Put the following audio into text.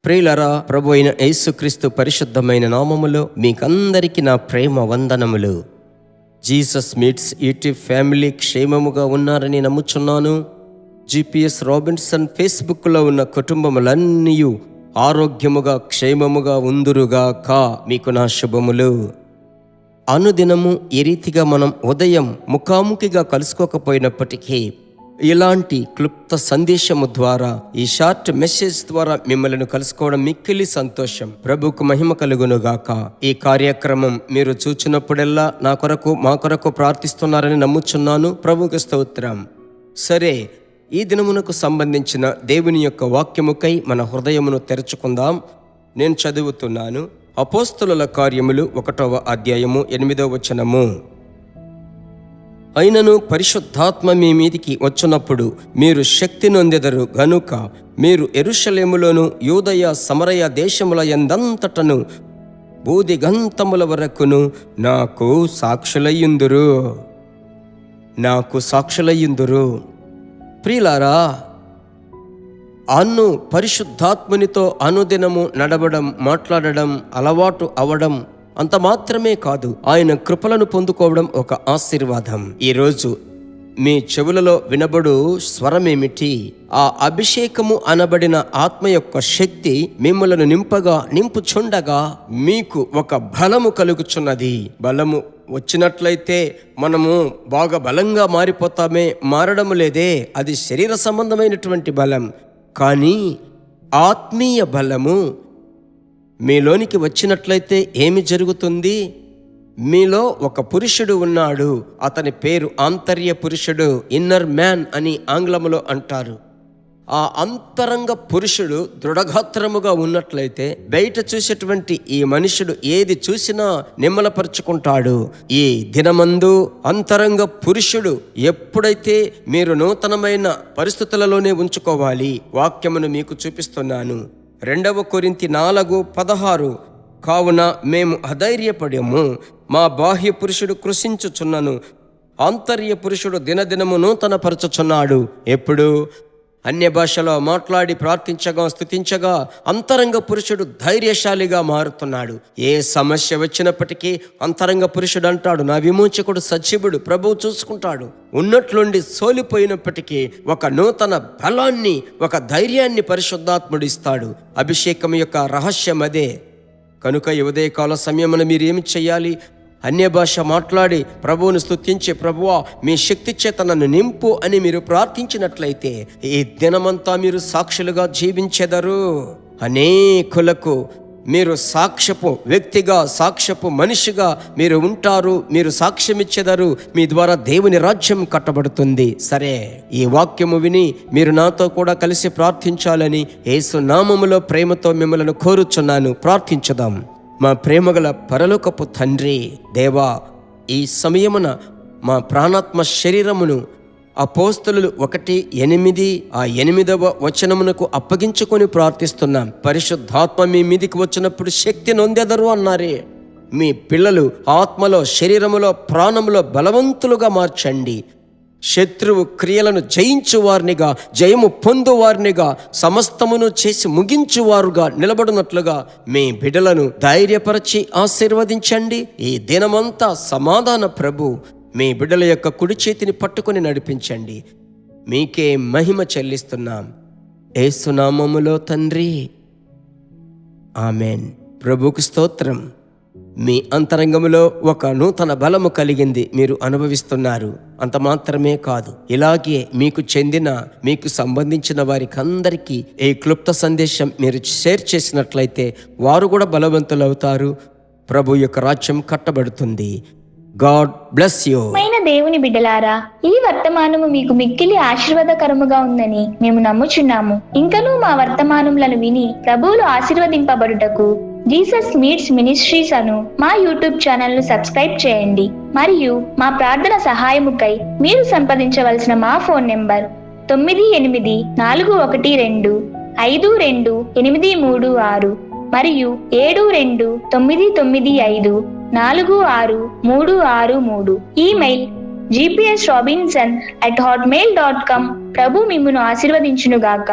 ప్రియులారా, ప్రభు అయిన యేసుక్రీస్తు పరిశుద్ధమైన నామములో మీకందరికీ నా ప్రేమ వందనములు. జీసస్ మీట్స్ యూట్యూబ్ ఫ్యామిలీ క్షేమముగా ఉన్నారని నమ్ముచున్నాను. GPS రాబిన్సన్ ఫేస్బుక్లో ఉన్న కుటుంబములన్నీ ఆరోగ్యముగా క్షేమముగా ఉందురుగాక. మీకు నా శుభములు. అనుదినము ఈ రీతిగా మనం ఉదయం ముఖాముఖిగా కలుసుకోకపోయినప్పటికీ ఇలాంటి క్లుప్త సందేశము ద్వారా, ఈ షార్ట్ మెసేజ్ ద్వారా మిమ్మల్ని కలుసుకోవడం మిక్కిలి సంతోషం. ప్రభుకు మహిమ కలుగునుగాక. ఈ కార్యక్రమం మీరు చూచినప్పుడల్లా నా కొరకు మా కొరకు ప్రార్థిస్తున్నారని నమ్ముచున్నాను. ప్రభుకు స్తోత్రం. సరే, ఈ దినమునకు సంబంధించిన దేవుని యొక్క వాక్యముకై మన హృదయమును తెరుచుకుందాం. నేను చదువుతున్నాను. అపోస్తలుల కార్యములు 1వ అధ్యాయము 8వ వచనము. అయినను పరిశుద్ధాత్మ మీ మీదికి వచ్చినప్పుడు మీరు శక్తి నొందెదరు గనుక మీరు యెరూషలేములోను యూదయ సమరయ దేశముల యందంతటను బూదిగంతముల వరకును నాకు సాక్షులయ్యుందురు. ప్రియులారా, పరిశుద్ధాత్మునితో అనుదినము నడవడం, మాట్లాడడం అలవాటు అవడం అంత మాత్రమే కాదు, ఆయన కృపలను పొందుకోవడం ఒక ఆశీర్వాదం. ఈరోజు మీ చెవులలో వినబడు స్వరమేమిటి? ఆ అభిషేకము అనబడిన ఆత్మ యొక్క శక్తి మిమ్మలను నింపుచుండగా మీకు ఒక బలము కలుగుచున్నది. బలము వచ్చినట్లయితే మనము బాగా బలంగా మారిపోతామే, మారడము లేదే, అది శరీర సంబంధమైనటువంటి బలం. కానీ ఆత్మీయ బలము మీలోనికి వచ్చినట్లయితే ఏమి జరుగుతుంది? మీలో ఒక పురుషుడు ఉన్నాడు. అతని పేరు ఆంతర్య పురుషుడు, ఇన్నర్ మ్యాన్ అని ఆంగ్లములో అంటారు. ఆ అంతరంగ పురుషుడు దృఢగాత్రముగా ఉన్నట్లయితే బయట చూసేటువంటి ఈ మనుషుడు ఏది చూసినా నిమ్మలపరుచుకుంటాడు. ఈ దినమందు అంతరంగ పురుషుడు ఎప్పుడైతే మీరు నూతనమైన పరిస్థితులలోనే ఉంచుకోవాలి. వాక్యమును మీకు చూపిస్తున్నాను. 2 కొరింథీ 4:16. కావున మేము అధైర్యపడము, మా బాహ్య పురుషుడు కృషించుచున్నను, ఆంతర్య పురుషుడు దినదినము నూతన పరచుచున్నాడు. ఎప్పుడు అన్య భాషలో మాట్లాడి ప్రార్థించగా స్తుతించగా అంతరంగ పురుషుడు ధైర్యశాలిగా మారుతున్నాడు. ఏ సమస్య వచ్చినప్పటికీ అంతరంగ పురుషుడు అంటాడు, నా విమోచకుడు సజీవుడు, ప్రభువు చూసుకుంటాడు. ఉన్నట్లుండి సోలిపోయినప్పటికీ ఒక నూతన బలాన్ని, ఒక ధైర్యాన్ని పరిశుద్ధాత్ముడు ఇస్తాడు. అభిషేకం యొక్క రహస్యం అదే. కనుక ఈ ఉదయకాల సమయమున మీరు ఏమి చేయాలి? అన్య భాష మాట్లాడి ప్రభువును స్తుతించి, ప్రభువా మీ శక్తి చేత నన్ను నింపు అని మీరు ప్రార్థించినట్లయితే ఈ దినమంతా మీరు సాక్షులుగా జీవించెదరు. అనేకులకు మీరు సాక్ష్యపు వ్యక్తిగా, సాక్ష్యపు మనిషిగా మీరు ఉంటారు. మీరు సాక్ష్యమిచ్చెదరు. మీ ద్వారా దేవుని రాజ్యం కట్టబడుతుంది. సరే, ఈ వాక్యము విని మీరు నాతో కూడా కలిసి ప్రార్థించాలని యేసు నామములో ప్రేమతో మిమ్మల్ని కోరుచున్నాను. ప్రార్థించుదాం. మా ప్రేమగల పరలోకపు తండ్రి, దేవా, ఈ సమయమున మా ప్రాణాత్మ శరీరమును అపోస్తలులు 1:8 ఆ 8వ వచనమునకు అప్పగించుకొని ప్రార్థిస్తున్నాం. పరిశుద్ధాత్మ మీ మీదికి వచ్చినప్పుడు శక్తి నొందెదరు అన్నారే. మీ పిల్లలు ఆత్మలో, శరీరములో, ప్రాణములో బలవంతులుగా మార్చండి. శత్రువు క్రియలను జయించువారినిగా, జయము పొందువారినిగా, సమస్తమును చేసి ముగించువారుగా నిలబడినట్లుగా మీ బిడ్డలను ధైర్యపరచి ఆశీర్వదించండి. ఈ దినమంతా సమాధాన ప్రభు మీ బిడ్డల యొక్క కుడి చేతిని పట్టుకొని నడిపించండి. మీకే మహిమ చెల్లిస్తున్నాం యేసు నామములో తండ్రి, ఆమెన్. ప్రభుకు స్తోత్రం. మీ అంతరంగములో ఒక నూతన బలము కలిగింది, మీరు అనుభవిస్తున్నారు. అంత మాత్రమే కాదు, ఇలాగే మీకు చెందిన, మీకు సంబంధించిన వారికి అందరికీ ఈ క్లుప్త సందేశం మీరు షేర్ చేసినట్లయితే వారు కూడా బలవంతులవుతారు. ప్రభు యొక్క రాజ్యం కట్టబడుతుంది. God bless you. దేవుని బిడ్డలారా, ఈ వర్తమానము మీకు మిక్కిలి ఆశీర్వాదకరముగా ఉందని మేము నమ్ముచున్నాము. ఇంకనూ మా వర్తమానములను విని ప్రభువులు ఆశీర్వదింపబడుటకు జీసస్ మీట్స్ మినిస్ట్రీస్ అను మా యూట్యూబ్ ఛానల్ ను సబ్స్క్రైబ్ చేయండి. మరియు మా ప్రార్థన సహాయముకై మీరు సంప్రదించవలసిన మా ఫోన్ నెంబర్ 9841425286 మరియు 7299546363. Email gpsrobinson@hotmail.com. ప్రభు మిమ్మును ఆశీర్వదించునుగాక.